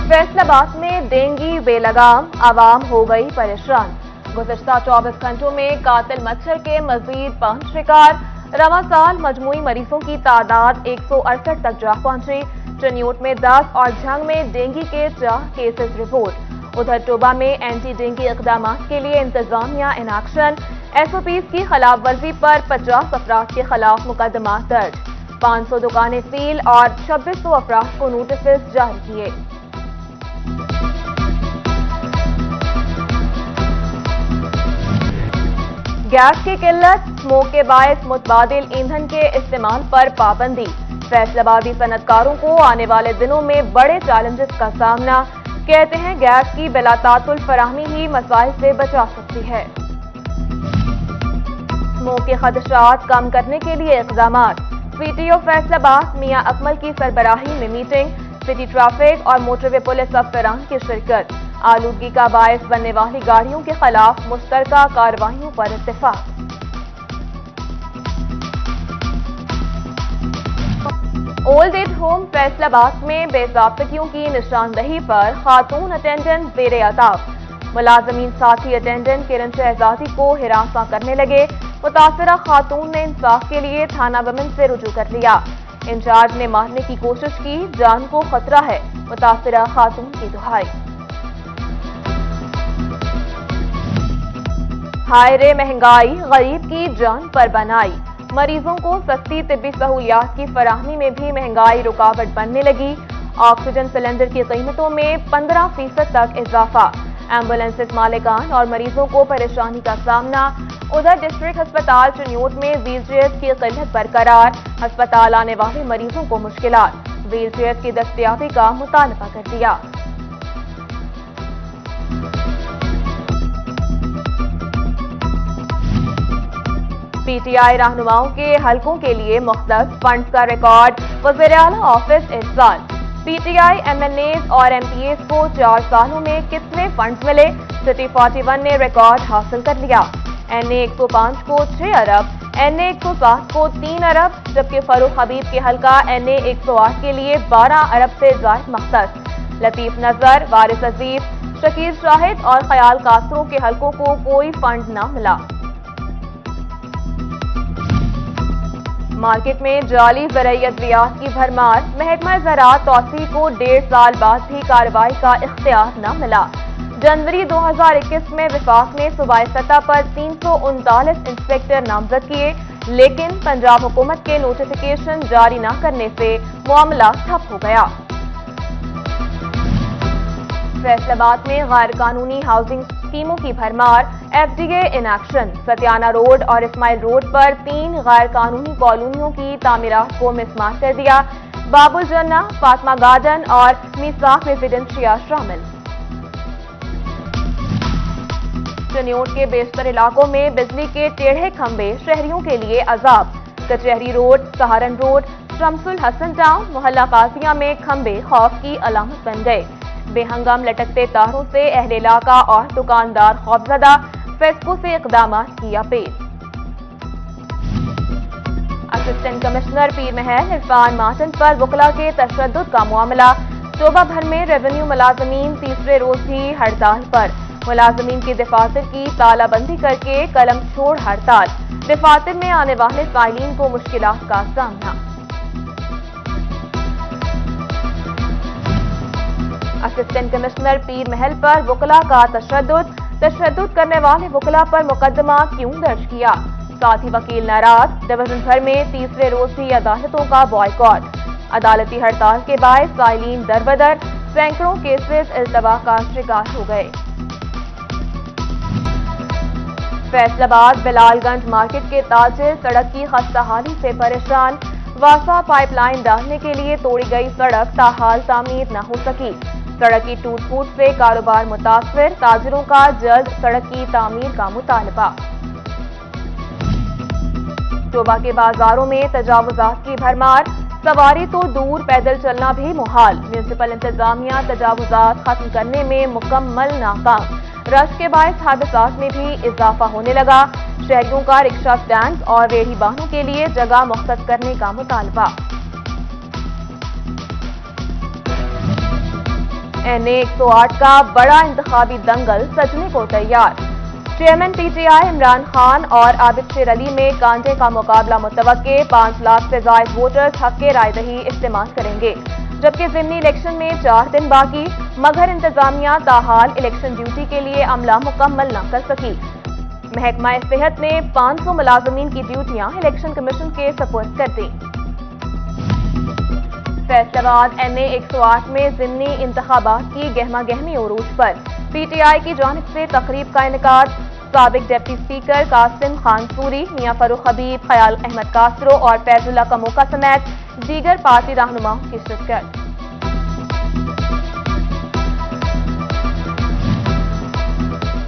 फैसला आबाद में डेंगू बेलगाम, आवाम हो गई परेशान। गुज़िश्ता 24 घंटों में कातिल मच्छर के मजीद 5 शिकार। रवां साल मजमूई मरीजों की तादाद 168 तक जा पहुंची। चनियोट में 10 और झंग में डेंगू के 4 केसेस रिपोर्ट। उधर टोबा में एंटी डेंगू इक़दाम के लिए इंतजामिया इन एक्शन। SOPs की खिलाफ वर्जी पर 50 अफराद के खिलाफ मुकदमा दर्ज। 500 दुकानें सील और 2600 अफराद को नोटिस जारी किए। गैस की किल्लत, स्मोक के बायस मुतबादिल ईंधन के इस्तेमाल पर पाबंदी। फैसलाबादी सनतकारों को आने वाले दिनों में बड़े चैलेंजेस का सामना। कहते हैं गैस की बिलातातुल फराहमी ही मसाइल से बचा सकती है। स्मोक के खदशात कम करने के लिए इक़दामात। PTO फैसलाबाद मियां अकमल की सरबराही में मीटिंग। सिटी ट्रैफिक और मोटरवे पुलिस अफसरान की शिरकत। आलूदगी का बायस बनने वाली गाड़ियों के खिलाफ मुश्तरका कार्रवाइयों पर इत्तेफाक। ओल्ड एज होम फैसलाबाद में बेज़ाब्तगियों की निशानदही पर खातून अटेंडेंट ज़ेरे अताब। मुलाजमीन साथी अटेंडेंट किरण शहजादी को हिरासा करने लगे। मुतासरा खातून ने इंसाफ के लिए थाना वुमेन से रुजू कर लिया। इंचार्ज ने मारने की कोशिश की, जान को खतरा है, मुतासरा खातून की दुहाई। हाय रे महंगाई, गरीब की जान पर बनाई। मरीजों को सस्ती तिब्बी सहूलियात की फराहमी में भी महंगाई रुकावट बनने लगी। ऑक्सीजन सिलेंडर की कीमतों में 15% तक इजाफा। एम्बुलेंसेस मालिकान और मरीजों को परेशानी का सामना। उधर डिस्ट्रिक्ट अस्पताल चनियोट में व्हीलचेयर्स की किल्लत बरकरार। अस्पताल आने वाले मरीजों को मुश्किलात। व्हीलचेयर्स की दस्तयाबी का मुतालबा कर दिया। PTI रहनुमाओं के हलकों के लिए मुख्तलिफ फंड्स का रिकॉर्ड। वज़ीर-ए-आला ऑफिस इस साल PTI MLAs और MPAs को 4 सालों में कितने फंड्स मिले? सिटी 41 ने रिकॉर्ड हासिल कर लिया। NA 105 को 6 अरब, NA 107 को 3 अरब, जबकि फरूख हबीब के हलका NA 108 के लिए 12 अरब से जायद मख्तस। लतीफ नजर, वारिस अजीज, शकीर शाहिद और ख्याल कासरों के हलकों को कोई फंड न मिला। मार्केट में जाली ज़राई अद्वियात की भरमार। महकमा ज़राअत तौसीर को 1.5 साल बाद भी कार्रवाई का इख्तियार न मिला। जनवरी 2021 में विफाक ने सूबाई सतह पर 339 इंस्पेक्टर नामजद किए, लेकिन पंजाब हुकूमत के नोटिफिकेशन जारी न करने से मामला ठप हो गया। फैसलाबाद में गैर कानूनी हाउसिंग स्कीमों की भरमार। FDA in action. Satiana road और इस्माइल रोड पर 3 गैर कानूनी कॉलोनियों की तामीरात को मिसमार कर दिया। बाबुल जन्ना, फातिमा गार्डन और मीसाक रेजिडेंशिया शामिल। चनियोट के बेशतर इलाकों में बिजली के टेढ़े खंभे शहरियों के लिए अजाब। Kachehri road, Saharan road, Shamsul Hasan town, मोहल्ला काजिया में खंभे खौफ की अलामत बन गए। बेहंगम लटकते तारों से अहले इलाका और दुकानदार खौफजदा। फेस्को से इक़दामात की अपील। असिस्टेंट कमिश्नर पीर महल इरफान मार्टन पर वकला के तशद्दुद का मामला। टोबा भर में रेवेन्यू मुलाजमीन तीसरे रोज भी हड़ताल पर। मुलाजमीन की दफातर की तालाबंदी करके कलम छोड़ हड़ताल। दफातर में आने वाले फाइलिन को मुश्किलात का सामना। असिस्टेंट कमिश्नर पीर महल पर वकला का तशद्दुद करने वाले वकला पर मुकदमा क्यों दर्ज किया? साथ ही वकील नाराज। डिवीजन भर में तीसरे रोज भी अदालतों का बॉयकॉट। अदालती हड़ताल के बाद फाइलिन दरबदर। सैकड़ों केसेस इल्तवा का शिकार हो गए। फैसलाबाद बिलालगंज मार्केट के ताजिर सड़क की खस्ताहाली से परेशान। वासा पाइपलाइन डालने के लिए तोड़ी गई सड़क ताहाल तामीर न हो सकी। सड़क की टूट फूट से कारोबार मुतासर। ताजिरों का जल्द सड़क की तामीर का मुतालबा। टोबा के बाजारों में तजावुजात की भरमार। सवारी तो दूर, पैदल चलना भी मुहाल। म्यूनिसिपल इंतजामिया तजावुजात खत्म करने में मुकम्मल नाकाम। रश के बायस हादसात में भी इजाफा होने लगा। शहरियों का रिक्शा स्टैंड और रेहड़ी वाहनों के लिए जगह मुख्तस करने का मुतालबा। NA-108 का बड़ा इंतखाबी दंगल सजने को तैयार। चेयरमैन PTI इमरान खान और आबिद शेर अली में कांटे का मुकाबला मुतवक्के। 5 लाख से ज्यादा वोटर्स हक के राय दही इस्तेमाल करेंगे, जबकि ज़िमनी इलेक्शन में 4 दिन बाकी। मगर इंतजामिया ताहाल इलेक्शन ड्यूटी के लिए अमला मुकम्मल न कर सकी। महकमा सेहत ने 500 मुलाजमीन की ड्यूटियां इलेक्शन कमीशन के सपुर्द कर दी। फैसलाबाद NA-108 में ज़िमनी इंतखाबात की गहमा गहमी उरूज पर। PTI की जानिब से तकरीब का इनेकाद। साबिक डिप्टी स्पीकर कासिम खान सूरी, मियां फरूख हबीब, खयाल अहमद कासरो और फैजुल्ला कमोका समेत दीगर पार्टी रहनुमाओं की शिरकत।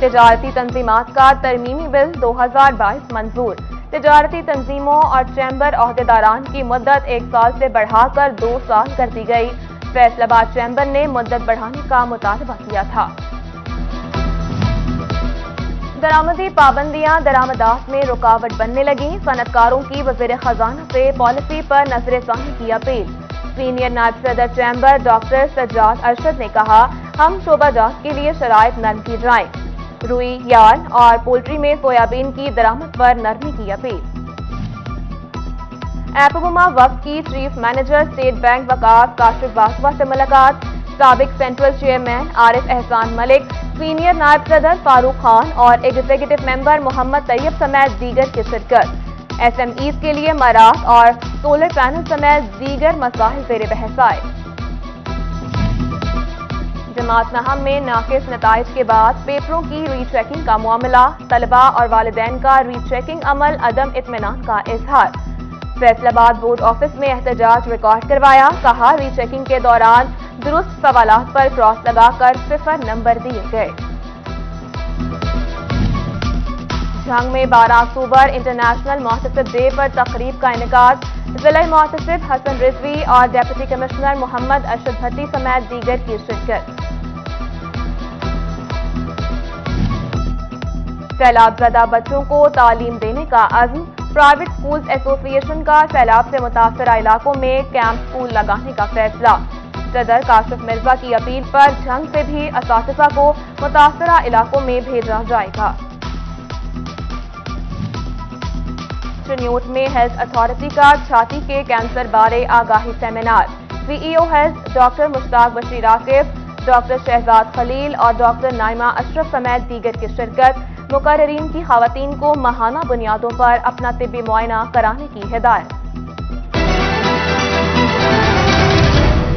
तिजारती तंजीमात का तरमीमी बिल 2022 मंजूर। तिजारती तंजीमों और चैम्बर अहदेदारान की मुद्दत 1 साल से बढ़ाकर 2 साल कर दी गई। फैसलाबाद चैम्बर ने मुद्दत बढ़ाने का मुतालबा किया था। दरामदी पाबंदियां दरामदात में रुकावट बनने लगी। सनतकारों की वज़ीर खजाना से पॉलिसी पर नजरसानी की अपील। सीनियर नायब सदर चैम्बर डॉक्टर सज्जाद अरशद ने कहा, हम शोबाजात के लिए शराइत नरम की जाए। रुई, यार्न और पोल्ट्री में सोयाबीन की दरामद पर नरमी की अपील। एपगुमा वक्फ की चीफ मैनेजर स्टेट बैंक वकाफ काशिफ बासवा से मुलाकात। साबिक सेंट्रल चेयरमैन आरिफ एहसान मलिक, सीनियर नायब सदर फारूक खान और एग्जीक्यूटिव मेंबर मोहम्मद तैयब समेत दीगर की शिरकत। SMEs के लिए मराठ और सोलर पैनल समेत दीगर मसाइल ज़ेर बहस आए। जमात नहम में नाकिस नताइज के बाद पेपरों की रीचेकिंग का मामला। तलबा और वालिदैन का रीचेकिंग अमल अदम इत्मीनान का इजहार। फैसलाबाद बोर्ड ऑफिस में एहतजाज रिकॉर्ड करवाया। कहा, रीचेकिंग के दौरान दुरुस्त सवालात पर क्रॉस लगाकर 0 नंबर दिए गए। झंग में 12 अक्टूबर इंटरनेशनल मोहतसिब डे पर तकरीब का इनेकाद। जिला मोहतसिब हसन रिजवी और डिप्टी कमिश्नर मोहम्मद अरशद भट्टी समेत दीगर की शिरकत। सैलाबज़दा बच्चों को तालीम देने का अज़्म। प्राइवेट स्कूल्स एसोसिएशन का सैलाब से मुतासरा इलाकों में कैंप स्कूल लगाने का फैसला। सदर काशिफ मिर्जा की अपील पर झंग से भी असातिज़ा को मुतासरा इलाकों में भेजा जाएगा। चनियोट में हेल्थ अथॉरिटी का छाती के कैंसर बारे आगाही सेमिनार। CEO health doctor Mushtaq Bashir Aqib, doctor Shahzad Khalil और डॉक्टर नाइमा अशरफ समेत दीगर की शिरकत। मुकर्ररीन की खवातीन को माहाना बुनियादों पर अपना तिब्बी मुआयना कराने की हिदायत।